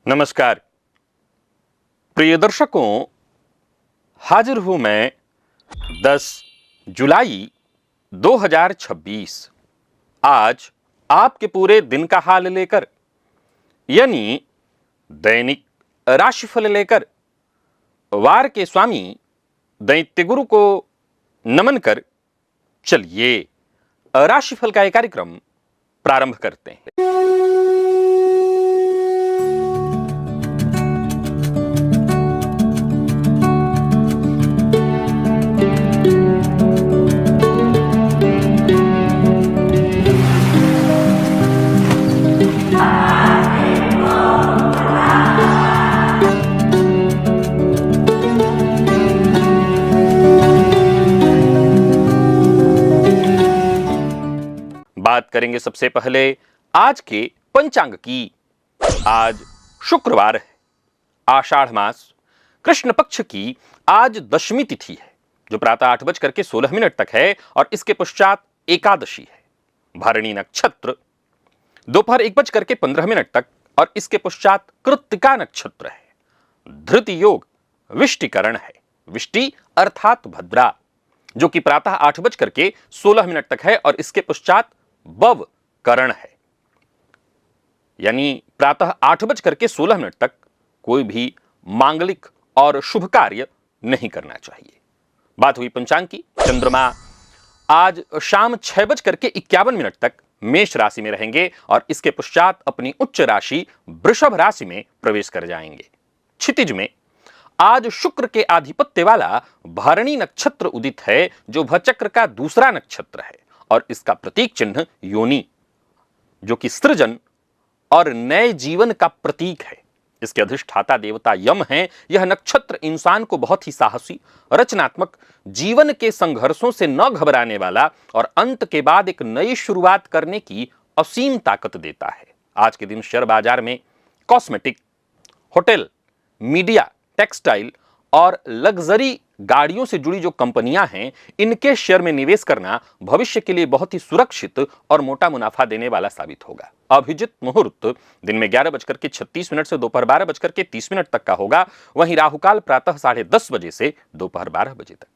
नमस्कार प्रिय दर्शकों, हाजिर हूं मैं 10 जुलाई 2026 आज आपके पूरे दिन का हाल लेकर, यानी दैनिक राशिफल लेकर। वार के स्वामी दैत्य गुरु को नमन कर चलिए राशिफल का एक कार्यक्रम प्रारंभ करते हैं। बात करेंगे सबसे पहले आज के पंचांग की। आज शुक्रवार है, आषाढ़ मास कृष्ण पक्ष की आज दशमी तिथि है, जो प्रातः 8:16 तक है और इसके पश्चात एकादशी है। भरणी नक्षत्र दोपहर 1:15 तक और इसके पश्चात कृत्तिका नक्षत्र है। धृति योग विष्टिकरण है, विष्टि अर्थात भद्रा, जो कि प्रातः 8:16 तक है और इसके पश्चात बव करण है। यानी प्रातः 8:16 तक कोई भी मांगलिक और शुभ कार्य नहीं करना चाहिए। बात हुई पंचांग की। चंद्रमा आज शाम 6:51 तक मेष राशि में रहेंगे और इसके पश्चात अपनी उच्च राशि वृषभ राशि में प्रवेश कर जाएंगे। क्षितिज में आज शुक्र के आधिपत्य वाला भरणी नक्षत्र उदित है, जो भचक्र का दूसरा नक्षत्र है और इसका प्रतीक चिन्ह योनि, जो कि सृजन और नए जीवन का प्रतीक है। इसके अधिष्ठाता देवता यम हैं। यह नक्षत्र इंसान को बहुत ही साहसी, रचनात्मक, जीवन के संघर्षों से न घबराने वाला और अंत के बाद एक नई शुरुआत करने की असीम ताकत देता है। आज के दिन शेयर बाजार में कॉस्मेटिक, होटल, मीडिया, टेक्सटाइल और लग्जरी गाड़ियों से जुड़ी जो कंपनियां हैं, इनके शेयर में निवेश करना भविष्य के लिए बहुत ही सुरक्षित और मोटा मुनाफा देने वाला साबित होगा। अभिजित मुहूर्त दिन में 11:36 से दोपहर 12:30 तक का होगा। वहीं राहुकाल प्रातः 10:30 बजे से दोपहर 12 बजे तक।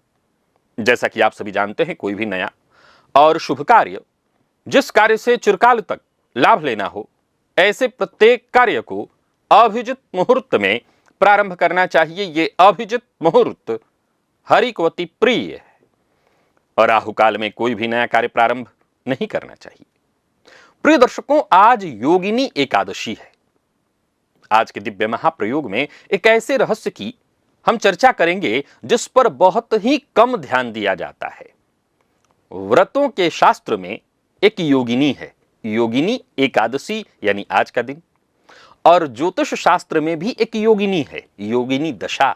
जैसा कि आप सभी जानते हैं, कोई भी नया और शुभ कार्य, जिस कार्य से चिरकाल तक लाभ लेना हो, ऐसे प्रत्येक कार्य को अभिजित मुहूर्त में प्रारंभ करना चाहिए। ये अभिजित मुहूर्त हरि को अति प्रिय है और राहुकाल में कोई भी नया कार्य प्रारंभ नहीं करना चाहिए। प्रिय दर्शकों, आज योगिनी एकादशी है। आज के दिव्य महाप्रयोग में एक ऐसे रहस्य की हम चर्चा करेंगे जिस पर बहुत ही कम ध्यान दिया जाता है। व्रतों के शास्त्र में एक योगिनी है, योगिनी एकादशी यानी आज का दिन, और ज्योतिष शास्त्र में भी एक योगिनी है, योगिनी दशा।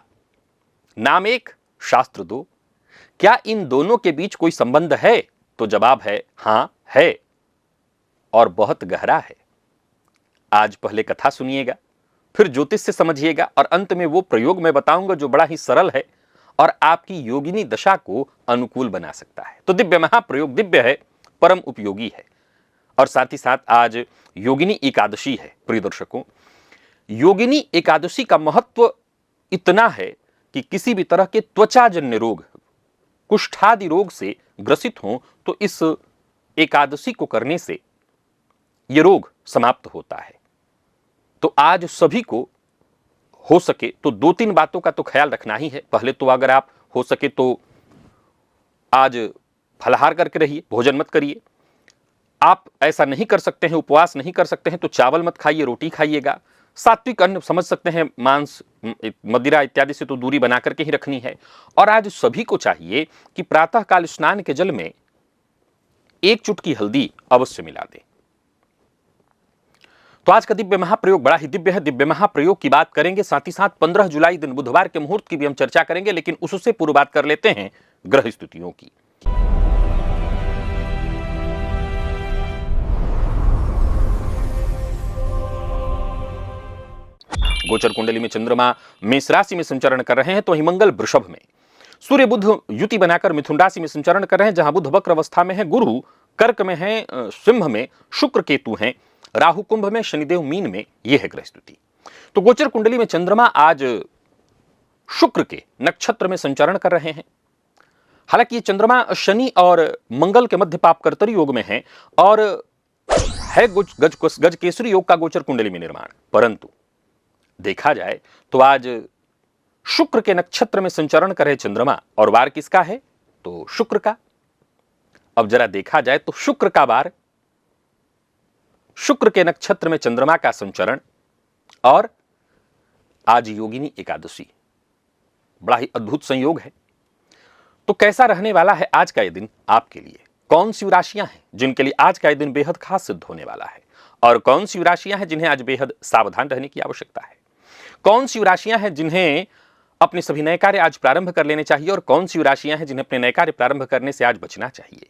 नाम एक, शास्त्र दो। क्या इन दोनों के बीच कोई संबंध है? तो जवाब है हां, है, और बहुत गहरा है। आज पहले कथा सुनिएगा, फिर ज्योतिष से समझिएगा और अंत में वो प्रयोग मैं बताऊंगा जो बड़ा ही सरल है और आपकी योगिनी दशा को अनुकूल बना सकता है। तो दिव्य महाप्रयोग दिव्य है, परम उपयोगी है और साथ ही साथ आज योगिनी एकादशी है। प्रिय दर्शकों, योगिनी एकादशी का महत्व इतना है कि किसी भी तरह के त्वचाजन्य रोग, कुष्ठादि रोग से ग्रसित हों तो इस एकादशी को करने से यह रोग समाप्त होता है। तो आज सभी को हो सके तो 2-3 बातों का तो ख्याल रखना ही है। पहले तो अगर आप हो सके तो आज फलाहार करके रहिए, भोजन मत करिए। आप ऐसा नहीं कर सकते हैं, उपवास नहीं कर सकते हैं, तो चावल मत खाइए, रोटी खाइएगा। सात्विक अन्न समझ सकते हैं, मांस, मदिरा इत्यादि से तो दूरी बना करके ही रखनी है। और आज सभी को चाहिए कि प्रातःकाल स्नान के जल में 1 चुटकी हल्दी अवश्य मिला दें। तो आज का दिव्य महाप्रयोग बड़ा ही दिव्य है। दिव्य महाप्रयोग की बात करेंगे, साथ ही साथ 15 जुलाई दिन बुधवार के मुहूर्त की भी हम चर्चा करेंगे, लेकिन उससे पूर्व बात कर लेते हैं ग्रह स्थितियों की। गोचर कुंडली में चंद्रमा मेष राशि में संचरण कर रहे हैं, तो वहीं मंगल वृषभ में, सूर्य बुध युति बनाकर मिथुन राशि में संचरण कर रहे हैं, जहां बुध वक्र अवस्था में है, गुरु कर्क में है, सिंह में शुक्र केतु हैं, राहु कुंभ में, शनिदेव मीन में। यह है ग्रह स्थिति। तो गोचर कुंडली में चंद्रमा आज शुक्र के नक्षत्र में संचरण कर रहे हैं। हालांकि ये चंद्रमा शनि और मंगल के मध्य पापकर्तरी योग में है और है गज केसरी योग का गोचर कुंडली में निर्माण, परंतु देखा जाए तो आज शुक्र के नक्षत्र में संचरण कर रहे चंद्रमा और वार किसका है? तो शुक्र का। अब जरा देखा जाए तो शुक्र का वार, शुक्र के नक्षत्र में चंद्रमा का संचरण और आज योगिनी एकादशी, बड़ा ही अद्भुत संयोग है। तो कैसा रहने वाला है आज का यह दिन आपके लिए? कौन सी राशियां हैं जिनके लिए आज का यह दिन बेहद खास सिद्ध होने वाला है और कौन सी राशियां हैं जिन्हें आज बेहद सावधान रहने की आवश्यकता है? कौन सी राशियां हैं जिन्हें अपने सभी नए कार्य आज प्रारंभ कर लेने चाहिए और कौन सी राशियां हैं जिन्हें अपने नए कार्य प्रारंभ करने से आज बचना चाहिए?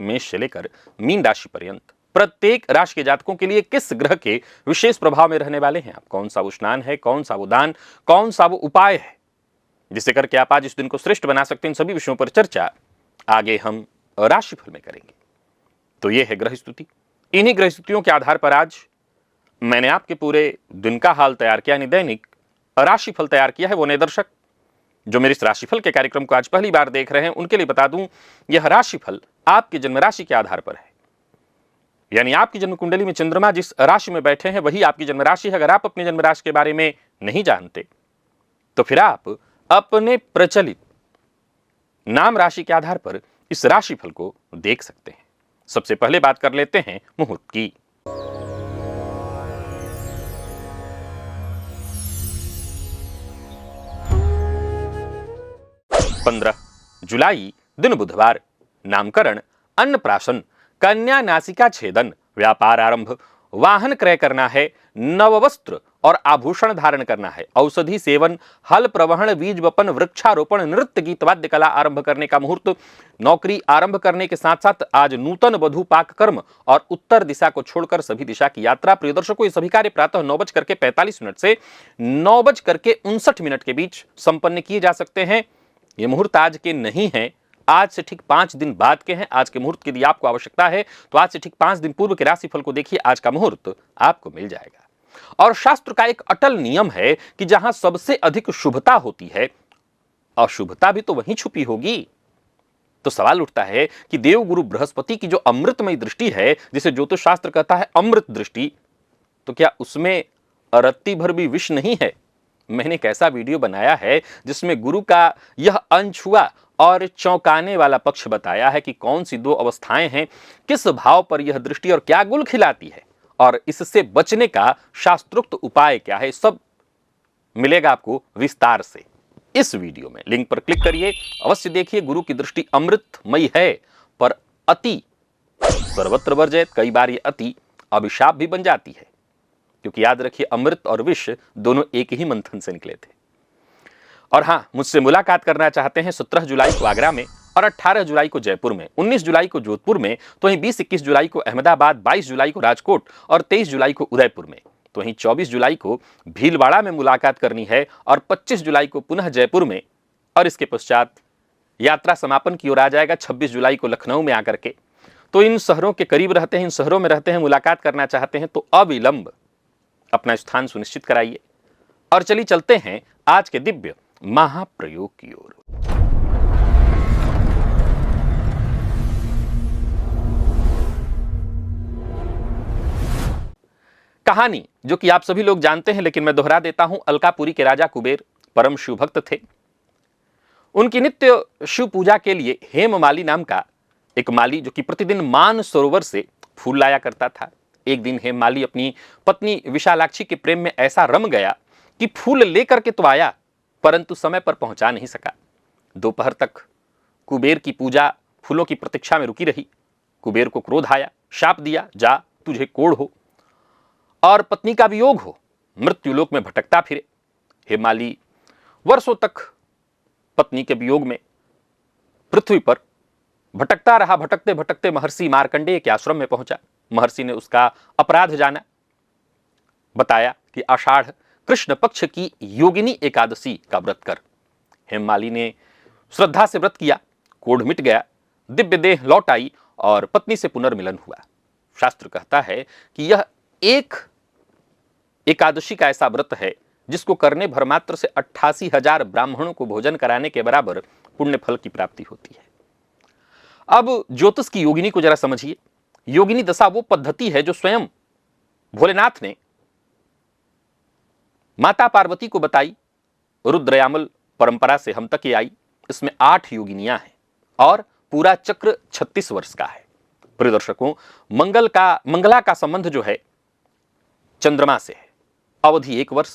मेष से लेकर मीन राशि पर्यंत प्रत्येक राशि के जातकों के लिए किस ग्रह के विशेष प्रभाव में रहने वाले हैं आप? कौन सा वो स्नान है, कौन सा वो दान, कौन सा वो उपाय है जिससे करके आप आज इस दिन को श्रेष्ठ बना सकते हैं? इन सभी विषयों पर चर्चा आगे हम राशिफल में करेंगे। तो यह है ग्रह स्तुति। इन्हीं ग्रह स्तुतियों के आधार पर आज मैंने आपके पूरे दिन का हाल तैयार किया, यानी दैनिक राशिफल तैयार किया है। वो नए दर्शक जो मेरे इस राशिफल के कार्यक्रम को आज पहली बार देख रहे हैं उनके लिए बता दूं, यह राशिफल आपकी जन्म राशि के आधार पर है, यानी आपकी जन्म कुंडली में चंद्रमा जिस राशि में बैठे हैं वही आपकी जन्म राशि है। अगर आप अपनी जन्म राशि के बारे में नहीं जानते तो फिर आप अपने प्रचलित नाम राशि के आधार पर इस राशिफल को देख सकते हैं। सबसे पहले बात कर लेते हैं मुहूर्त की। 15 जुलाई दिन बुधवार। नामकरण, अन्नप्राशन, कन्या नासिका छेदन, व्यापार आरंभ, वाहन क्रय करना है, नववस्त्र और आभूषण धारण करना है, औषधि सेवन, हल प्रवहन, बीज वपन, वृक्षारोपण, नृत्य गीत वाद्य कला आरंभ करने का मुहूर्त। नौकरी आरंभ करने के साथ साथ आज नूतन वधु पाक कर्म और उत्तर दिशा को छोड़कर सभी दिशा की यात्रा। प्रिय दर्शकों, ये सभी कार्य प्रातः 9:45 से 9:59 के बीच संपन्न किए जा सकते हैं। ये मुहूर्त आज के नहीं है, आज से ठीक 5 दिन बाद के हैं। आज के मुहूर्त की यदि आपको आवश्यकता है तो आज से ठीक 5 दिन पूर्व के राशिफल को देखिए, आज का मुहूर्त आपको मिल जाएगा। और शास्त्र का एक अटल नियम है कि जहां सबसे अधिक शुभता होती है, अशुभता भी तो वहीं छुपी होगी। तो सवाल उठता है कि देवगुरु बृहस्पति की जो अमृतमयी दृष्टि है, जिसे ज्योतिष शास्त्र कहता है अमृत दृष्टि, तो क्या उसमें रत्ती भर भी विष नहीं है? मैंने एक ऐसा वीडियो बनाया है जिसमें गुरु का यह अनछुआ और चौंकाने वाला पक्ष बताया है कि कौन सी 2 अवस्थाएं हैं, किस भाव पर यह दृष्टि और क्या गुल खिलाती है और इससे बचने का शास्त्रोक्त उपाय क्या है। सब मिलेगा आपको विस्तार से इस वीडियो में। लिंक पर क्लिक करिए, अवश्य देखिए। गुरु की दृष्टि अमृतमयी है, पर अति सर्वत्र वर्जयत। कई बार ये अति अभिशाप भी बन जाती है, क्योंकि याद रखिए अमृत और विष दोनों एक ही मंथन से निकले थे। और हां, मुझसे मुलाकात करना चाहते हैं 17 जुलाई को आगरा में और 18 जुलाई को जयपुर में, 19 जुलाई को जोधपुर में, तो वहीं 20-21 जुलाई को अहमदाबाद, 22 जुलाई को राजकोट और 23 जुलाई को उदयपुर में, तो वहीं 24 जुलाई को भीलवाड़ा में मुलाकात करनी है और 25 जुलाई को पुनः जयपुर में, और इसके पश्चात यात्रा समापन की ओर आ जाएगा 26 जुलाई को लखनऊ में आकर के। तो इन शहरों के करीब रहते हैं, इन शहरों में रहते हैं, मुलाकात करना चाहते हैं तो अविलंब अपना स्थान सुनिश्चित कराइए। और चलिए चलते हैं आज के दिव्य महाप्रयोग की ओर। कहानी जो कि आप सभी लोग जानते हैं, लेकिन मैं दोहरा देता हूं। अलकापुरी के राजा कुबेर परम शिव भक्त थे। उनकी नित्य शिव पूजा के लिए हेममाली नाम का एक माली, जो कि प्रतिदिन मान सरोवर से फूल लाया करता था। एक दिन हेममाली अपनी पत्नी विशालाक्षी के प्रेम में ऐसा रम गया कि फूल लेकर के तो आया, परंतु समय पर पहुंचा नहीं सका। दोपहर तक कुबेर की पूजा फूलों की प्रतीक्षा में रुकी रही। कुबेर को क्रोध आया, शाप दिया, जा तुझे कोढ़ हो और पत्नी का वियोग हो, मृत्युलोक में भटकता फिरे। हेममाली वर्षों तक पत्नी के वियोग में पृथ्वी पर भटकता रहा। भटकते भटकते महर्षि मार्कंडेय के आश्रम में पहुंचा। महर्षि ने उसका अपराध जाना, बताया कि आषाढ़ कृष्ण पक्ष की योगिनी एकादशी का व्रत कर। हेममाली ने श्रद्धा से व्रत किया, कोढ़ मिट गया, दिव्य देह लौट आई और पत्नी से पुनर्मिलन हुआ। शास्त्र कहता है कि यह एकादशी का ऐसा व्रत है जिसको करने भर मात्र से 88,000 ब्राह्मणों को भोजन कराने के बराबर पुण्य फल की प्राप्ति होती है। अब ज्योतिष की योगिनी को जरा समझिए। योगिनी दशा वो पद्धति है जो स्वयं भोलेनाथ ने माता पार्वती को बताई, रुद्रयामल परंपरा से हम तक ये आई। इसमें 8 योगिनियां हैं और पूरा चक्र 36 वर्ष का है। प्रिय दर्शकों, मंगला का संबंध जो है चंद्रमा से है, अवधि 1 वर्ष।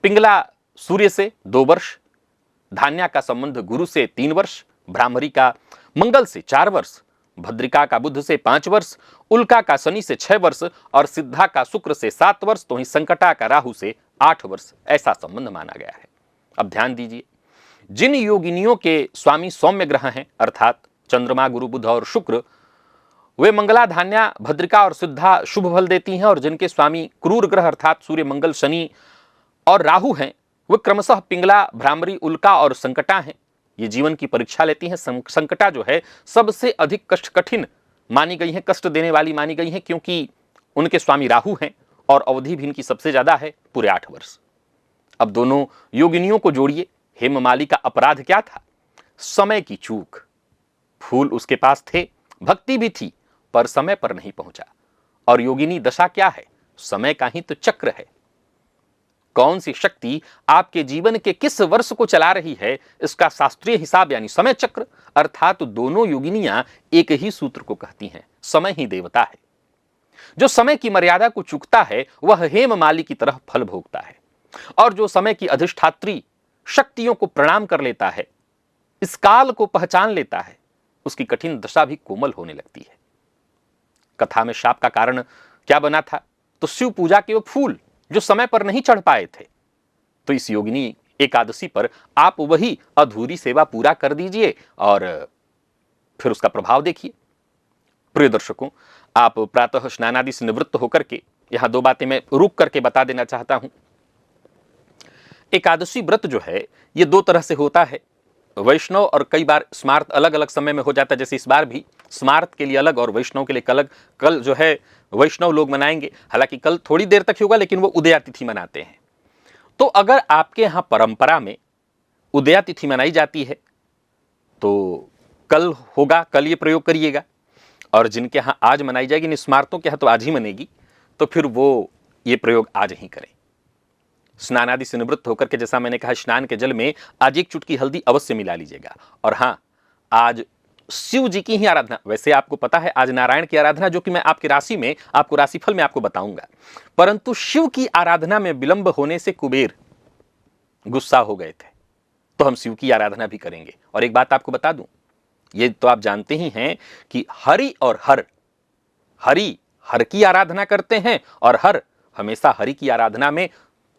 पिंगला सूर्य से 2 वर्ष। धान्या का संबंध गुरु से 3 वर्ष। भ्रामरी का मंगल से 4 वर्ष। भद्रिका का बुध से 5 वर्ष। उल्का का शनि से 6 वर्ष और सिद्धा का शुक्र से 7 वर्ष। तो ही संकटा का राहु से 8 वर्ष ऐसा संबंध माना गया है। अब ध्यान दीजिए, जिन योगिनियों के स्वामी सौम्य ग्रह हैं अर्थात चंद्रमा, गुरु, बुध और शुक्र, वे मंगला, धान्या, भद्रिका और सिद्धा शुभ फल देती हैं, और जिनके स्वामी क्रूर ग्रह अर्थात सूर्य, मंगल, शनि और राहु हैं, वे क्रमशः पिंगला, भ्रामरी, उल्का और संकटा हैं। ये जीवन की परीक्षा लेती हैं। संकटा जो है सबसे अधिक कष्ट कठिन मानी गई है, कष्ट देने वाली मानी गई है, क्योंकि उनके स्वामी राहु हैं और अवधि भी इनकी सबसे ज्यादा है, पूरे 8 वर्ष। अब दोनों योगिनियों को जोड़िए। हेममाली का अपराध क्या था? समय की चूक। फूल उसके पास थे, भक्ति भी थी, पर समय पर नहीं पहुंचा। और योगिनी दशा क्या है? समय का ही तो चक्र है। कौन सी शक्ति आपके जीवन के किस वर्ष को चला रही है, इसका शास्त्रीय हिसाब यानी समय चक्र अर्थात दोनों योगिनियां एक ही सूत्र को कहती हैं, समय ही देवता है। जो समय की मर्यादा को चूकता है वह हेममाली की तरह फल भोगता है, और जो समय की अधिष्ठात्री शक्तियों को प्रणाम कर लेता है, इस काल को पहचान लेता है, उसकी कठिन दशा भी कोमल होने लगती है। कथा में शाप का कारण क्या बना था? तो शिव पूजा के वो फूल जो समय पर नहीं चढ़ पाए थे। तो इस योगिनी एकादशी पर आप वही अधूरी सेवा पूरा कर दीजिए और फिर उसका प्रभाव देखिए। प्रिय दर्शकों, आप प्रातः स्नानादि से निवृत्त होकर के यहां 2 बातें मैं रुक करके बता देना चाहता हूं। एकादशी व्रत जो है ये 2 तरह से होता है, वैष्णव और कई बार स्मार्त अलग अलग समय में हो जाता है। जैसे इस बार भी स्मार्त के लिए अलग और वैष्णव के लिए अलग। कल जो है वैष्णव लोग मनाएंगे, हालांकि कल थोड़ी देर तक होगा, लेकिन वो उदया तिथि मनाते हैं। तो अगर आपके यहां परंपरा में उदया तिथि मनाई जाती है तो कल होगा, कल ये प्रयोग करिएगा। और जिनके यहां आज मनाई जाएगी, स्मार्तों के यहां तो आज ही मनेगी, तो फिर वो ये प्रयोग आज ही करें। स्नान आदि से निवृत्त होकर के, जैसा मैंने कहा, स्नान के जल में आज 1 चुटकी हल्दी अवश्य मिला लीजिएगा। और हाँ, आज शिव जी की ही आराधना, वैसे आपको पता है आज नारायण की आराधना, जो कि मैं आपकी राशि में, आपको राशिफल में आपको बताऊंगा, परंतु शिव की आराधना में विलंब होने से कुबेर गुस्सा हो गए थे, तो हम शिव की आराधना भी करेंगे। और एक बात आपको बता दूं, ये तो आप जानते ही हैं कि हरि और हरि हर की आराधना करते हैं और हर हमेशा हरि की आराधना में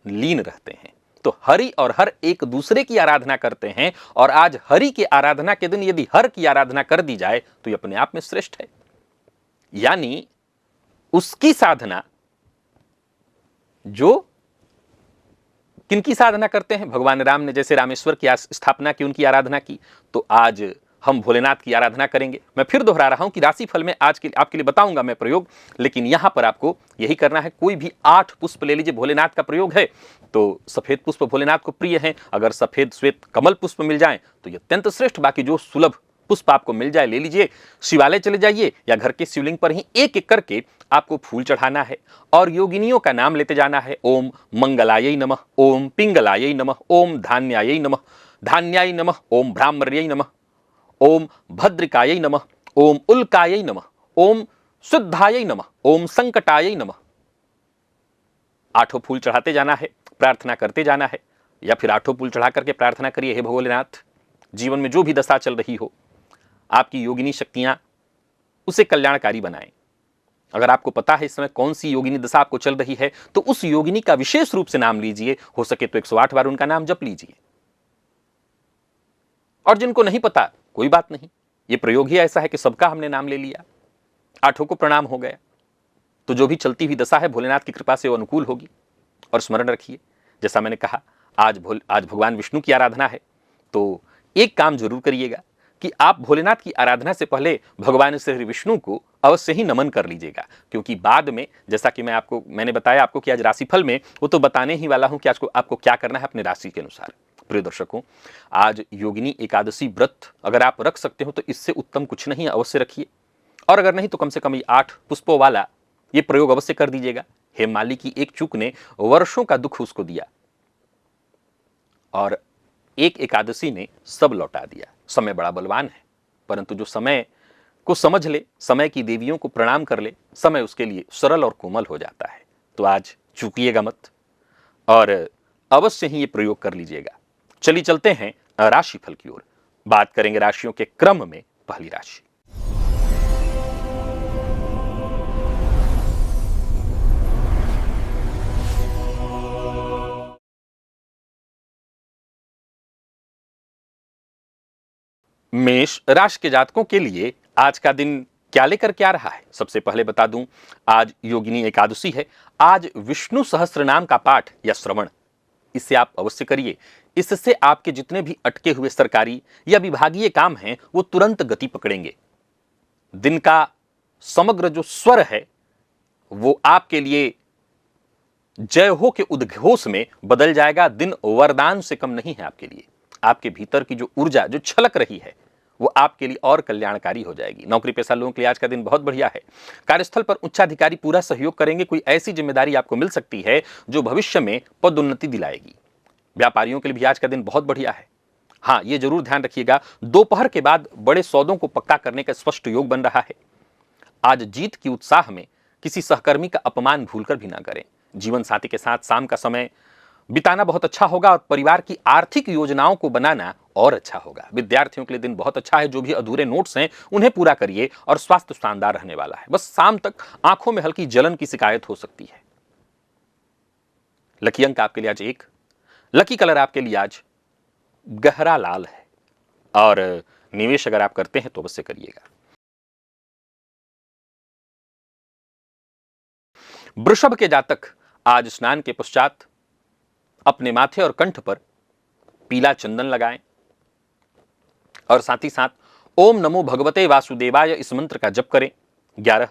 लीन रहते हैं। तो हरि और हर एक दूसरे की आराधना करते हैं, और आज हरि की आराधना के दिन यदि हर की आराधना कर दी जाए तो यह अपने आप में श्रेष्ठ है। यानी उसकी साधना जो किनकी साधना करते हैं? भगवान राम ने जैसे रामेश्वर की स्थापना की, उनकी आराधना की, तो आज हम भोलेनाथ की आराधना करेंगे। मैं फिर दोहरा रहा हूं कि राशिफल में आज के आपके लिए बताऊंगा मैं प्रयोग, लेकिन यहां पर आपको यही करना है। कोई भी 8 पुष्प ले लीजिए। भोलेनाथ का प्रयोग है तो सफेद पुष्प भोलेनाथ को प्रिय है, अगर सफेद श्वेत कमल पुष्प मिल जाए तो ये अत्यंत श्रेष्ठ। बाकी जो सुलभ पुष्प आपको मिल जाए ले लीजिए। शिवालय चले जाइए या घर के शिवलिंग पर ही एक एक करके आपको फूल चढ़ाना है और योगिनियों का नाम लेते जाना है। ओम मंगलायै नमः, ओम पिंगलायै नमः, ओम धान्यायै नमः, धान्याय नमः, ओम भ्रामर्यै नमः, ओम भद्रिकायै नमः, ओम उल्कायै नमः, ओम शुद्धायै नमः, ओम संकटायै नमः। 8 फूल चढ़ाते जाना है, प्रार्थना करते जाना है, या फिर 8 फूल चढ़ा करके प्रार्थना करिए, हे भोलेनाथ, जीवन में जो भी दशा चल रही हो, आपकी योगिनी शक्तियां उसे कल्याणकारी बनाएं। अगर आपको पता है इस समय कौन सी योगिनी दशा आपको चल रही है, तो उस योगिनी का विशेष रूप से नाम लीजिए। हो सके तो 108 बार उनका नाम जप लीजिए। और जिनको नहीं पता, कोई बात नहीं, ये प्रयोग ही ऐसा है कि सबका हमने नाम ले लिया, 8 को प्रणाम हो गया। तो जो भी चलती हुई दशा है भोलेनाथ की कृपा से वो अनुकूल होगी। और स्मरण रखिए, जैसा मैंने कहा, आज भगवान विष्णु की आराधना है, तो एक काम जरूर करिएगा। कि आप भोलेनाथ की आराधना से पहले भगवान श्री विष्णु को अवश्य ही नमन कर लीजिएगा, क्योंकि बाद में जैसा कि मैंने बताया आपको कि आज राशिफल में वो तो बताने ही वाला हूं कि आज को आपको क्या करना है अपने राशि के अनुसार। प्रिय दर्शकों, आज योगिनी एकादशी व्रत अगर आप रख सकते हो तो इससे उत्तम कुछ नहीं, अवश्य रखिए। और अगर नहीं तो कम से कम 8 पुष्पों वाला ये प्रयोग अवश्य कर दीजिएगा। हेमाली की एक चूक ने वर्षों का दुख उसको दिया और एक एकादशी ने सब लौटा दिया। समय बड़ा बलवान है, परंतु जो समय को समझ ले, समय की देवियों को प्रणाम कर ले, समय उसके लिए सरल और कोमल हो जाता है। तो आज चूकिएगा मत और अवश्य ही ये प्रयोग कर लीजिएगा। चलिए चलते हैं राशिफल की ओर। बात करेंगे राशियों के क्रम में। पहली राशि मेष राशि के जातकों के लिए आज का दिन क्या लेकर के आ रहा है। सबसे पहले बता दूं, आज योगिनी एकादशी है। आज विष्णु सहस्त्र नाम का पाठ या श्रवण इससे आप अवश्य करिए। इससे आपके जितने भी अटके हुए सरकारी या विभागीय काम हैं वो तुरंत गति पकड़ेंगे। दिन का समग्र जो स्वर है वो आपके लिए जय हो के उद्घोष में बदल जाएगा। दिन वरदान से कम नहीं है आपके लिए। आपके भीतर की जो ऊर्जा जो छलक रही है वो आपके लिए और कल्याणकारी हो जाएगी। नौकरी पेशा लोगों के लिए आज का दिन बहुत बढ़िया है। कार्यस्थल पर उच्चाधिकारी पूरा सहयोग करेंगे। कोई ऐसी जिम्मेदारी आपको मिल सकती है जो भविष्य में पदोन्नति दिलाएगी। व्यापारियों के लिए भी आज का दिन बहुत बढ़िया है। हाँ, ये जरूर ध्यान रखिएगा, दोपहर के बाद बड़े सौदों को पक्का करने का स्पष्ट योग बन रहा है। आज जीत की उत्साह में किसी सहकर्मी का अपमान भूलकर भी ना करें। जीवन साथी के साथ शाम का समय बिताना बहुत अच्छा होगा और परिवार की आर्थिक योजनाओं को बनाना और अच्छा होगा। विद्यार्थियों के लिए दिन बहुत अच्छा है। जो भी अधूरे नोट्स हैं उन्हें पूरा करिए और स्वास्थ्य शानदार रहने वाला है। बस शाम तक आंखों में हल्की जलन की शिकायत हो सकती है। लकी अंक आपके लिए आज 1, लकी कलर आपके लिए आज गहरा लाल है और निवेश अगर आप करते हैं तो अवश्य करिएगा। वृषभ के जातक आज स्नान के पश्चात अपने माथे और कंठ पर पीला चंदन लगाएं और साथ ही साथ ओम नमो भगवते वासुदेवाय इस मंत्र का जप करें 11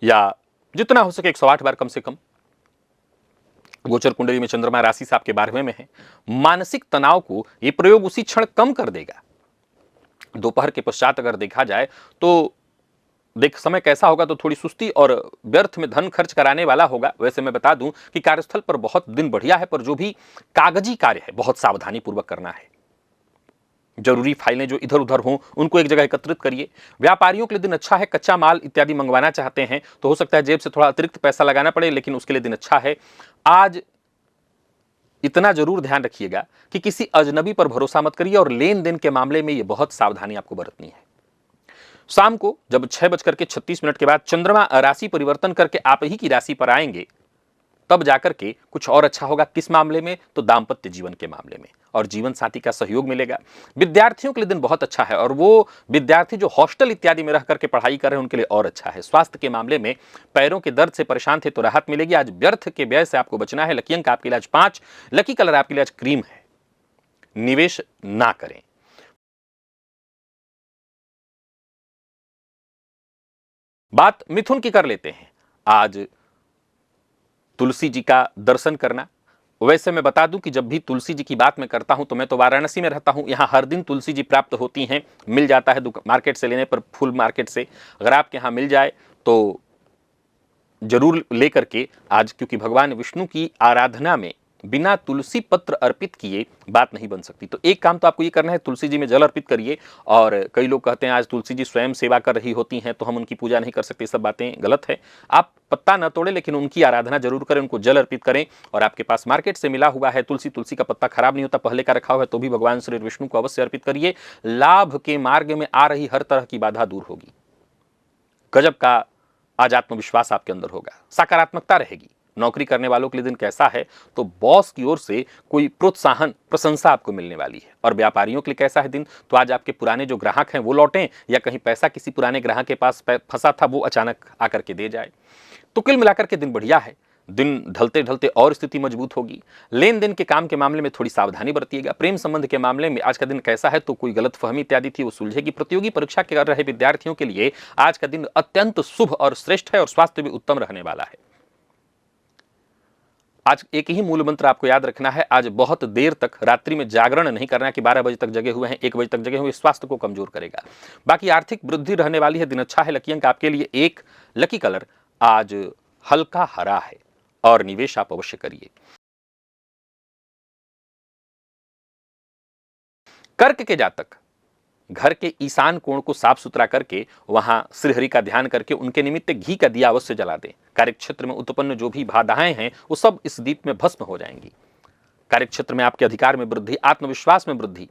या जितना हो सके 108 बार कम से कम। गोचर कुंडली में चंद्रमा राशि से आपके 12वें में है। मानसिक तनाव को यह प्रयोग उसी क्षण कम कर देगा। दोपहर के पश्चात अगर देखा जाए तो समय कैसा होगा तो थोड़ी सुस्ती और व्यर्थ में धन खर्च कराने वाला होगा। वैसे मैं बता दूं कि कार्यस्थल पर बहुत दिन बढ़िया है, पर जो भी कागजी कार्य है बहुत सावधानी पूर्वक करना है। जरूरी फाइलें जो इधर उधर हों उनको एक जगह एकत्रित करिए। व्यापारियों के लिए दिन अच्छा है। कच्चा माल इत्यादि मंगवाना चाहते हैं तो हो सकता है जेब से थोड़ा अतिरिक्त पैसा लगाना पड़े, लेकिन उसके लिए दिन अच्छा है। आज इतना जरूर ध्यान रखिएगा कि किसी अजनबी पर भरोसा मत करिए और लेन देन के मामले में यह बहुत सावधानी आपको बरतनी है। शाम को जब 6:36 के बाद चंद्रमा राशि परिवर्तन करके आप ही की राशि पर आएंगे तब जाकर के कुछ और अच्छा होगा। किस मामले में? तो दाम्पत्य जीवन के मामले में, और जीवन साथी का सहयोग मिलेगा। विद्यार्थियों के लिए दिन बहुत अच्छा है और वो विद्यार्थी जो हॉस्टल इत्यादि में रह करके पढ़ाई कर रहे हैं उनके लिए और अच्छा है। स्वास्थ्य के मामले में पैरों के दर्द से परेशान थे तो राहत मिलेगी। आज व्यर्थ के व्यय से आपको बचना है। लकी अंक आपके लिए आज 5, लकी कलर आपके लिए आज क्रीम है। निवेश ना करें। बात मिथुन की कर लेते हैं। आज तुलसी जी का दर्शन करना। वैसे मैं बता दूं कि जब भी तुलसी जी की बात मैं करता हूं तो मैं तो वाराणसी में रहता हूं। यहां हर दिन तुलसी जी प्राप्त होती हैं, मिल जाता है मार्केट से लेने पर, फुल मार्केट से। अगर आपके यहां मिल जाए तो जरूर लेकर के आज, क्योंकि भगवान विष्णु की आराधना में बिना तुलसी पत्र अर्पित किए बात नहीं बन सकती। तो एक काम तो आपको ये करना है, तुलसी जी में जल अर्पित करिए। और कई लोग कहते हैं आज तुलसी जी स्वयं सेवा कर रही होती हैं तो हम उनकी पूजा नहीं कर सकते। सब बातें गलत है। आप पत्ता न तोड़े लेकिन उनकी आराधना जरूर करें, उनको जल अर्पित करें। और आपके पास मार्केट से मिला हुआ है तुलसी का पत्ता खराब नहीं होता, पहले का रखा हुआ है तो भी भगवान श्री विष्णु को अवश्य अर्पित करिए। लाभ के मार्ग में आ रही हर तरह की बाधा दूर होगी। गजब का आज आत्मविश्वास आपके अंदर होगा, सकारात्मकता रहेगी। नौकरी करने वालों के लिए दिन कैसा है तो बॉस की ओर से कोई प्रोत्साहन, प्रशंसा आपको मिलने वाली है। और व्यापारियों के लिए कैसा है दिन, तो आज आपके पुराने जो ग्राहक हैं वो लौटें या कहीं पैसा किसी पुराने ग्राहक के पास फंसा था वो अचानक आकर के दे जाए। तो कुल मिलाकर के दिन बढ़िया है। दिन ढलते ढलते और स्थिति मजबूत होगी। लेन देन के काम के मामले में थोड़ी सावधानी बरतिएगा। प्रेम संबंध के मामले में आज का दिन कैसा है, तो कोई गलतफहमी इत्यादि थी वो सुलझेगी। प्रतियोगी परीक्षा के कर रहे विद्यार्थियों के लिए आज का दिन अत्यंत शुभ और श्रेष्ठ है और स्वास्थ्य भी उत्तम रहने वाला है। आज एक ही मूल मंत्र आपको याद रखना है, आज बहुत देर तक रात्रि में जागरण नहीं करना है कि 12 बजे तक जगे हुए हैं, 1 बजे तक जगे हुए, स्वास्थ्य को कमजोर करेगा। बाकी आर्थिक वृद्धि रहने वाली है, दिन अच्छा है। लकी अंक आपके लिए 1, लकी कलर आज हल्का हरा है और निवेश आप अवश्य करिए। कर्क के जातक घर के ईशान कोण को साफ सुथरा करके वहां श्रीहरि का ध्यान करके उनके निमित्त घी का दिया अवश्य जला दें। कार्यक्षेत्र में उत्पन्न जो भी बाधाएं हैं वो सब इस दीप में भस्म हो जाएंगी। कार्यक्षेत्र में आपके अधिकार में वृद्धि, आत्मविश्वास में वृद्धि।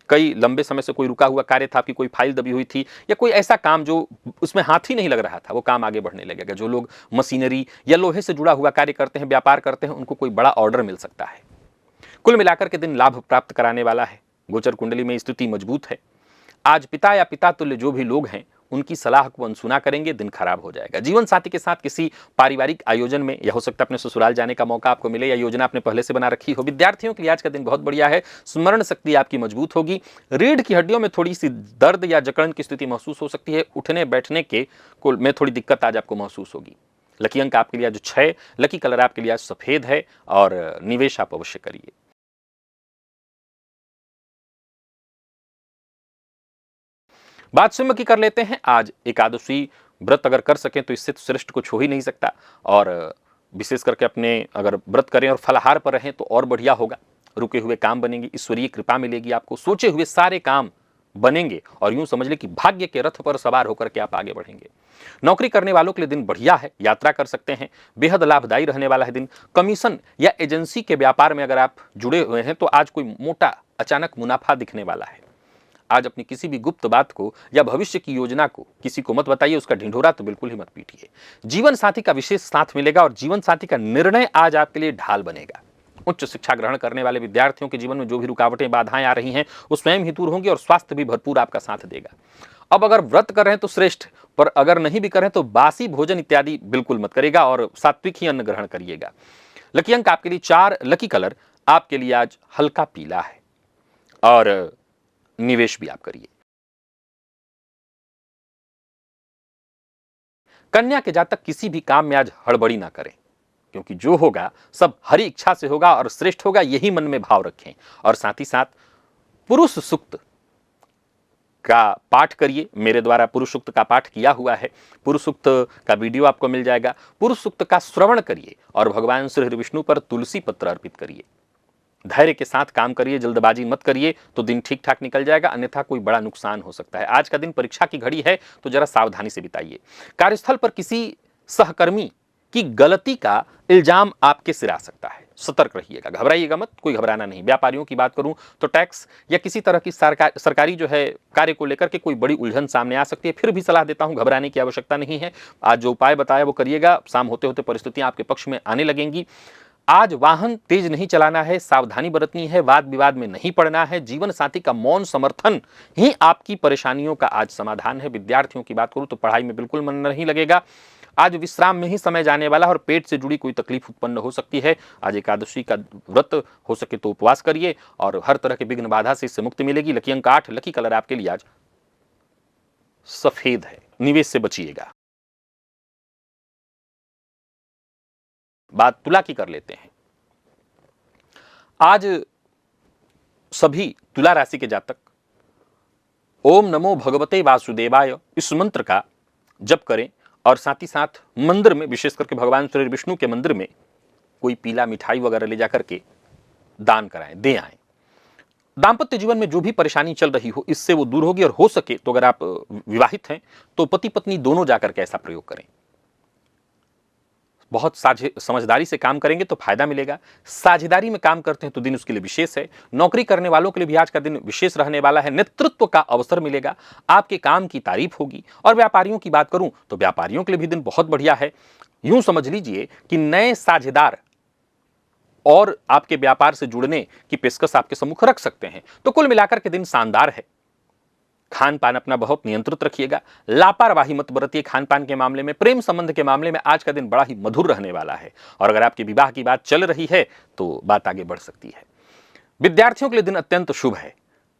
कई लंबे समय से कोई रुका हुआ कार्य था, आपकी कोई फाइल दबी हुई थी या कोई ऐसा काम जो उसमें हाथ ही नहीं लग रहा था, वो काम आगे बढ़ने लगेगा। जो लोग मशीनरी या लोहे से जुड़ा हुआ कार्य करते हैं, व्यापार करते हैं, उनको कोई बड़ा ऑर्डर मिल सकता है। कुल मिलाकर के दिन लाभ प्राप्त कराने वाला है। गोचर कुंडली में स्थिति मजबूत है। आज पिता या पिता तुल्य जो भी लोग हैं उनकी सलाह को अनसुना करेंगे, दिन खराब हो जाएगा। जीवन साथी के साथ किसी पारिवारिक आयोजन में, यह हो सकता है अपने ससुराल जाने का मौका आपको मिले या योजना आपने पहले से बना रखी हो। विद्यार्थियों के लिए आज का दिन बहुत बढ़िया है। स्मरण शक्ति आपकी मजबूत होगी। रीढ़ की हड्डियों में थोड़ी सी दर्द या जकड़न की स्थिति महसूस हो सकती है। उठने बैठने के में थोड़ी दिक्कत आज आपको महसूस होगी। लकी अंक आपके लिए आज 6, लकी कलर आपके लिए आज सफेद है और निवेश आप अवश्य करिए। बात सिंह की कर लेते हैं। आज एकादशी व्रत अगर कर सकें तो इससे तो श्रेष्ठ कुछ हो ही नहीं सकता, और विशेष करके अपने अगर व्रत करें और फलाहार पर रहें तो और बढ़िया होगा। रुके हुए काम बनेंगे, ईश्वरीय कृपा मिलेगी आपको, सोचे हुए सारे काम बनेंगे और यूं समझ ले कि भाग्य के रथ पर सवार होकर के आप आगे बढ़ेंगे। नौकरी करने वालों के लिए दिन बढ़िया है, यात्रा कर सकते हैं, बेहद लाभदायी रहने वाला है दिन। कमीशन या एजेंसी के व्यापार में अगर आप जुड़े हुए हैं तो आज कोई मोटा अचानक मुनाफा दिखने वाला है। आज अपनी किसी भी गुप्त बात को या भविष्य की योजना को किसी को मत बताइए, उसका ढिंढोरा तो बिल्कुल ही मत पीटिए। जीवन साथी का विशेष साथ मिलेगा और जीवन साथी का निर्णय आज आपके लिए ढाल बनेगा। उच्च शिक्षा ग्रहण करने वाले विद्यार्थियों के जीवन में जो भी रुकावटें बाधाएं आ रही हैं वो स्वयं ही दूर होंगी और स्वास्थ्य भी भरपूर आपका साथ देगा। अब अगर व्रत कर रहे हैं तो श्रेष्ठ, पर अगर नहीं भी करें तो बासी भोजन इत्यादि बिल्कुल मत करिएगा और सात्विक ही अन्न ग्रहण करिएगा। लकी अंक आपके लिए 4, लकी कलर आपके लिए आज हल्का पीला है और निवेश भी आप करिए। कन्या के जातक किसी भी काम में आज हड़बड़ी ना करें, क्योंकि जो होगा सब हरि इच्छा से होगा और श्रेष्ठ होगा, यही मन में भाव रखें। और साथ ही साथ पुरुष सूक्त का पाठ करिए। मेरे द्वारा पुरुष सूक्त का पाठ किया हुआ है, पुरुष सूक्त का वीडियो आपको मिल जाएगा। पुरुष सूक्त का श्रवण करिए और भगवान श्री विष्णु पर तुलसी पत्र अर्पित करिए। धैर्य के साथ काम करिए, जल्दबाजी मत करिए तो दिन ठीक ठाक निकल जाएगा, अन्यथा कोई बड़ा नुकसान हो सकता है। आज का दिन परीक्षा की घड़ी है तो जरा सावधानी से बिताइए। कार्यस्थल पर किसी सहकर्मी की गलती का इल्जाम आपके सिर आ सकता है, सतर्क रहिएगा, घबराइएगा मत, कोई घबराना नहीं। व्यापारियों की बात करूं तो टैक्स या किसी तरह की सरकारी जो है कार्य को लेकर के कोई बड़ी उलझन सामने आ सकती है। फिर भी सलाह देता हूं, घबराने की आवश्यकता नहीं है। आज जो उपाय बताया वो करिएगा, शाम होते होते परिस्थितियां आपके पक्ष में आने लगेंगी। आज वाहन तेज नहीं चलाना है, सावधानी बरतनी है, वाद विवाद में नहीं पड़ना है। जीवन साथी का मौन समर्थन ही आपकी परेशानियों का आज समाधान है। विद्यार्थियों की बात करूं तो पढ़ाई में बिल्कुल मन नहीं लगेगा। आज विश्राम में ही समय जाने वाला है और पेट से जुड़ी कोई तकलीफ उत्पन्न हो सकती है। आज एकादशी का व्रत हो सके तो उपवास करिए और हर तरह के विघ्न बाधा से इससे मुक्ति मिलेगी। लकी अंक 8, लकी कलर आपके लिए आज सफेद है, निवेश से बचिएगा। बात तुला की कर लेते हैं। आज सभी तुला राशि के जातक ओम नमो भगवते वासुदेवाय इस मंत्र का जप करें और साथ ही साथ मंदिर में, विशेष करके भगवान श्री विष्णु के मंदिर में कोई पीला मिठाई वगैरह ले जाकर के दान कराएं, दे आएं। दाम्पत्य जीवन में जो भी परेशानी चल रही हो इससे वो दूर होगी और हो सके तो अगर आप विवाहित हैं तो पति पत्नी दोनों जाकर के ऐसा प्रयोग करें। बहुत समझदारी से काम करेंगे तो फायदा मिलेगा। साझेदारी में काम करते हैं तो दिन उसके लिए विशेष है। नौकरी करने वालों के लिए भी आज का दिन विशेष रहने वाला है। नेतृत्व का अवसर मिलेगा, आपके काम की तारीफ होगी। और व्यापारियों की बात करूं तो व्यापारियों के लिए भी दिन बहुत बढ़िया है। यूं समझ लीजिए कि नए साझेदार और आपके व्यापार से जुड़ने की पेशकश आपके सम्मुख रख सकते हैं। तो कुल मिलाकर के दिन शानदार है। खान पान अपना बहुत नियंत्रित रखिएगा, लापरवाही मत बरतिए खान पान के मामले में। प्रेम संबंध के मामले में आज का दिन बड़ा ही मधुर रहने वाला है, और अगर आपके विवाह की बात चल रही है तो बात आगे बढ़ सकती है। विद्यार्थियों के लिए दिन अत्यंत शुभ है।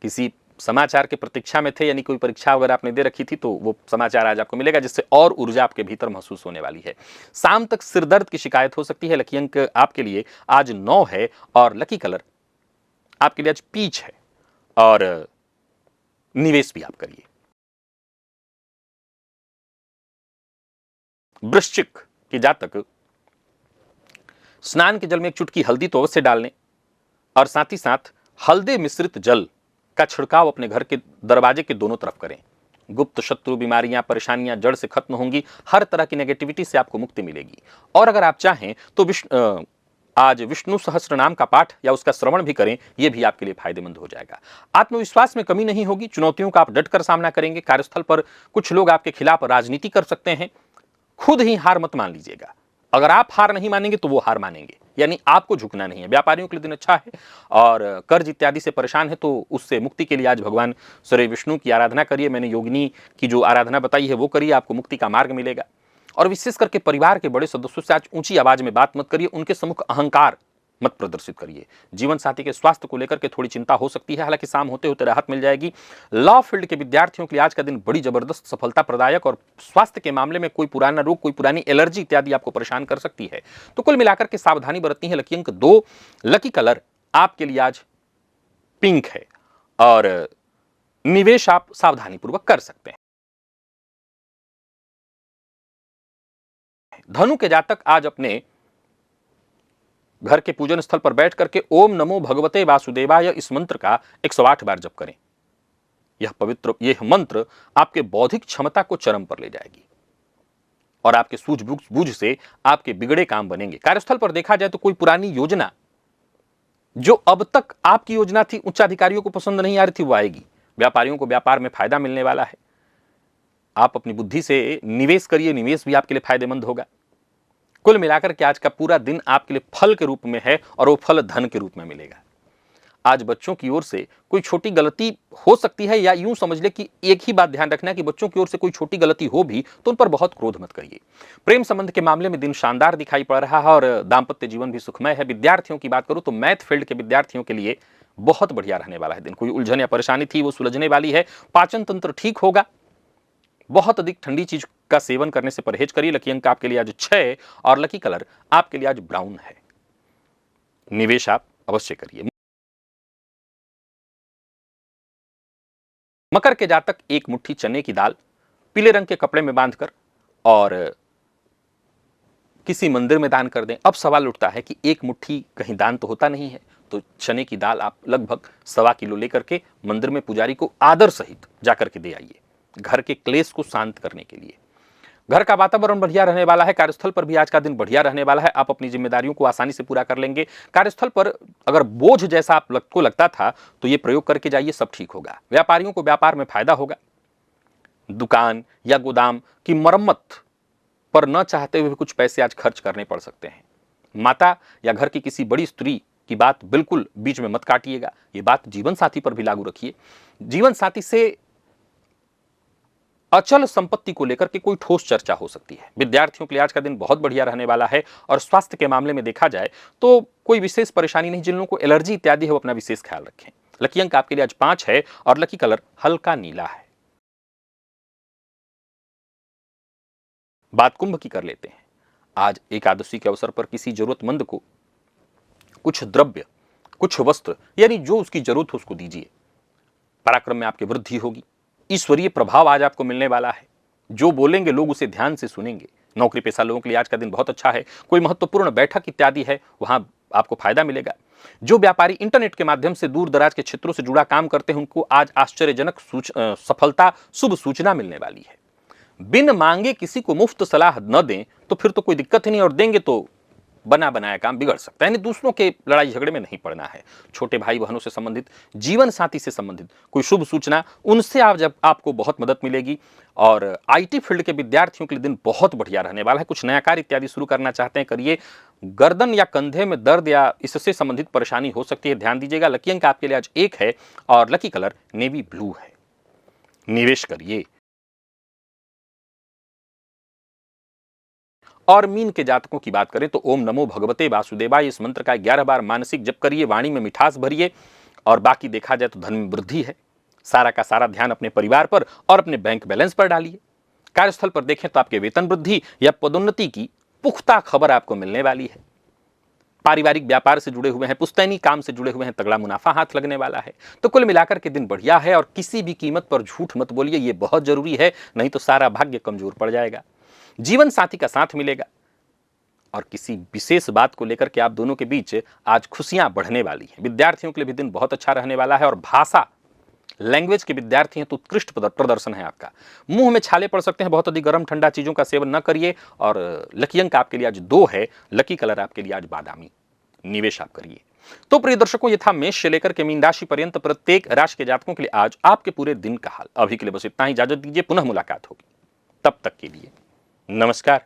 किसी समाचार की प्रतीक्षा में थे, यानी कोई परीक्षा वगैरह आपने दे रखी थी, तो वो समाचार आज आपको मिलेगा, जिससे और ऊर्जा आपके भीतर महसूस होने वाली है। शाम तक सिरदर्द की शिकायत हो सकती है। लकी अंक आपके लिए आज 9 है, और लकी कलर आपके लिए आज पीच है, और निवेश भी आप करिए। वृश्चिक के जातक स्नान के जल में एक चुटकी हल्दी तो अवश्य डालने, और साथ ही साथ हल्दी मिश्रित जल का छिड़काव अपने घर के दरवाजे के दोनों तरफ करें। गुप्त शत्रु, बीमारियां, परेशानियां जड़ से खत्म होंगी। हर तरह की नेगेटिविटी से आपको मुक्ति मिलेगी। और अगर आप चाहें तो आज विष्णु सहस्त्र नाम का पाठ या उसका श्रवण भी करें, यह भी आपके लिए फायदेमंद हो जाएगा। आत्मविश्वास में कमी नहीं होगी। चुनौतियों का आप डटकर सामना करेंगे। कार्यस्थल पर कुछ लोग आपके खिलाफ राजनीति कर सकते हैं। खुद ही हार मत मान लीजिएगा। अगर आप हार नहीं मानेंगे तो वो हार मानेंगे, यानी आपको झुकना नहीं है। व्यापारियों के लिए दिन अच्छा है, और कर्ज इत्यादि से परेशान है तो उससे मुक्ति के लिए आज भगवान सूर्य विष्णु की आराधना करिए। मैंने योगिनी की जो आराधना बताई है वो करिए, आपको मुक्ति का मार्ग मिलेगा। और विशेष करके परिवार के बड़े सदस्यों से आज ऊंची आवाज में बात मत करिए, उनके सम्मुख अहंकार मत प्रदर्शित करिए। जीवन साथी के स्वास्थ्य को लेकर के थोड़ी चिंता हो सकती है, हालांकि शाम होते होते राहत मिल जाएगी। लॉ फील्ड के विद्यार्थियों के लिए आज का दिन बड़ी जबरदस्त सफलता प्रदायक, और स्वास्थ्य के मामले में कोई पुराना रोग, कोई पुरानी एलर्जी इत्यादि आपको परेशान कर सकती है, तो कुल मिलाकर के सावधानी बरतनी है। लकी अंक 2, लकी कलर आपके लिए आज पिंक है, और निवेश आप सावधानी पूर्वक कर सकते हैं। धनु के जातक आज अपने घर के पूजन स्थल पर बैठ करके ओम नमो भगवते वासुदेवाय इस मंत्र का 108 बार जप करें। यह मंत्र आपके बौद्धिक क्षमता को चरम पर ले जाएगी, और आपके सूझबूझ से आपके बिगड़े काम बनेंगे। कार्यस्थल पर देखा जाए तो कोई पुरानी योजना जो अब तक आपकी योजना थी, उच्चाधिकारियों को पसंद नहीं आ रही थी, वो आएगी। व्यापारियों को व्यापार में फायदा मिलने वाला है। आप अपनी बुद्धि से निवेश करिए, निवेश भी आपके लिए फायदेमंद होगा। कुल मिलाकर के आज का पूरा दिन आपके लिए फल के रूप में है, और वो फल धन के रूप में मिलेगा। आज बच्चों की ओर से कोई छोटी गलती हो सकती है, या यूं समझ ले कि एक ही बात ध्यान रखना कि बच्चों की ओर से कोई छोटी गलती हो भी तो उन पर बहुत क्रोध मत करिए। प्रेम संबंध के मामले में दिन शानदार दिखाई पड़ रहा है, और दाम्पत्य जीवन भी सुखमय है। विद्यार्थियों की बात करूं तो मैथ फील्ड के विद्यार्थियों के लिए बहुत बढ़िया रहने वाला है दिन। कोई उलझन या परेशानी थी वो सुलझने वाली है। पाचन तंत्र ठीक होगा। बहुत अधिक ठंडी चीज का सेवन करने से परहेज करिए। लकी अंक आपके लिए आज 6, और लकी कलर आपके लिए आज ब्राउन है। निवेश आप अवश्य करिए। मकर के जातक एक मुट्ठी चने की दाल पीले रंग के कपड़े में बांधकर और किसी मंदिर में दान कर दें। अब सवाल उठता है कि एक मुट्ठी कहीं दान तो होता नहीं है, तो चने की दाल आप लगभग 1.25 किलो लेकर के मंदिर में पुजारी को आदर सहित जाकर के दे आइए, घर के क्लेश को शांत करने के लिए। घर का वातावरण बढ़िया रहने वाला है। कार्यस्थल पर भी आज का दिन बढ़िया रहने वाला है। आप अपनी जिम्मेदारियों को आसानी से पूरा कर लेंगे। कार्यस्थल पर अगर बोझ जैसा आपको लगता था तो ये प्रयोग करके जाइए, सब ठीक होगा। व्यापारियों को व्यापार में फायदा होगा। दुकान या गोदाम की मरम्मत पर न चाहते हुए कुछ पैसे आज खर्च करने पड़ सकते हैं। माता या घर की किसी बड़ी स्त्री की बात बिल्कुल बीच में मत काटिएगा। ये बात जीवन साथी पर भी लागू रखिए। जीवन साथी से अचल संपत्ति को लेकर के कोई ठोस चर्चा हो सकती है। विद्यार्थियों के लिए आज का दिन बहुत बढ़िया रहने वाला है, और स्वास्थ्य के मामले में देखा जाए तो कोई विशेष परेशानी नहीं। जिन लोगों को एलर्जी इत्यादि है वो अपना विशेष ख्याल रखें। लकी अंक आपके लिए आज 5 है, और लकी कलर हल्का नीला है। बात कुंभ की कर लेते हैं। आज एकादशी के अवसर पर किसी जरूरतमंद को कुछ द्रव्य, कुछ वस्त्र, यानी जो उसकी जरूरत हो उसको दीजिए। पराक्रम में आपकी वृद्धि होगी। ईश्वरीय प्रभाव आज आपको मिलने वाला है। जो बोलेंगे लोग उसे ध्यान से सुनेंगे। नौकरी पेशा लोगों के लिए आज का दिन बहुत अच्छा है। कोई महत्वपूर्ण बैठक इत्यादि है, वहां आपको फायदा मिलेगा। जो व्यापारी इंटरनेट के माध्यम से दूर दराज के क्षेत्रों से जुड़ा काम करते हैं, उनको आज आश्चर्यजनक सफलता, शुभ सूचना मिलने वाली है। बिन मांगे किसी को मुफ्त सलाह न दें तो फिर तो कोई दिक्कत ही नहीं, और देंगे तो बना बनाया काम बिगड़ सकता है। यानी दूसरों के लड़ाई झगड़े में नहीं पड़ना है। छोटे भाई बहनों से संबंधित, जीवन साथी से संबंधित कोई शुभ सूचना, उनसे आपको बहुत मदद मिलेगी। और आईटी फील्ड के विद्यार्थियों के लिए दिन बहुत बढ़िया रहने वाला है। कुछ नया कार्य इत्यादि शुरू करना चाहते हैं, करिए। गर्दन या कंधे में दर्द या इससे संबंधित परेशानी हो सकती है, ध्यान दीजिएगा। लकी अंक आपके लिए आज 1 है, और लकी कलर नेवी ब्लू है। निवेश करिए। और मीन के जातकों की बात करें तो ओम नमो भगवते वासुदेवाय इस मंत्र का 11 बार मानसिक जप करिए, वाणी में मिठास भरिए और बाकी देखा जाए तो धन में वृद्धि है। सारा का सारा ध्यान अपने परिवार पर और अपने बैंक बैलेंस पर डालिए। कार्यस्थल पर देखें तो आपके वेतन वृद्धि या पदोन्नति की पुख्ता खबर आपको मिलने वाली है। पारिवारिक व्यापार से जुड़े हुए हैं, पुश्तैनी काम से जुड़े हुए हैं, तगड़ा मुनाफा हाथ लगने वाला है। तो कुल मिलाकर के दिन बढ़िया है और किसी भी कीमत पर झूठ मत बोलिए, ये बहुत जरूरी है, नहीं तो सारा भाग्य कमजोर पड़ जाएगा। जीवन साथी का साथ मिलेगा और किसी विशेष बात को लेकर के आप दोनों के बीच आज खुशियां बढ़ने वाली हैं। विद्यार्थियों के लिए भी दिन बहुत अच्छा रहने वाला है और भाषा लैंग्वेज के विद्यार्थी हैं तो उत्कृष्ट प्रदर्शन है आपका। मुंह में छाले पड़ सकते हैं, बहुत अधिक गर्म ठंडा चीजों का सेवन न करिए। और लकी अंक आपके लिए आज 2 है, लकी कलर आपके लिए आज बादामी। निवेश आप करिए। तो प्रिय दर्शकों, ये था मेष से लेकर के मीन राशि पर्यंत प्रत्येक राशि के जातकों के लिए आज आपके पूरे दिन का हाल। अभी के लिए बस इतना ही, इजाजत दीजिए, पुनः मुलाकात होगी। तब तक के लिए नमस्कार।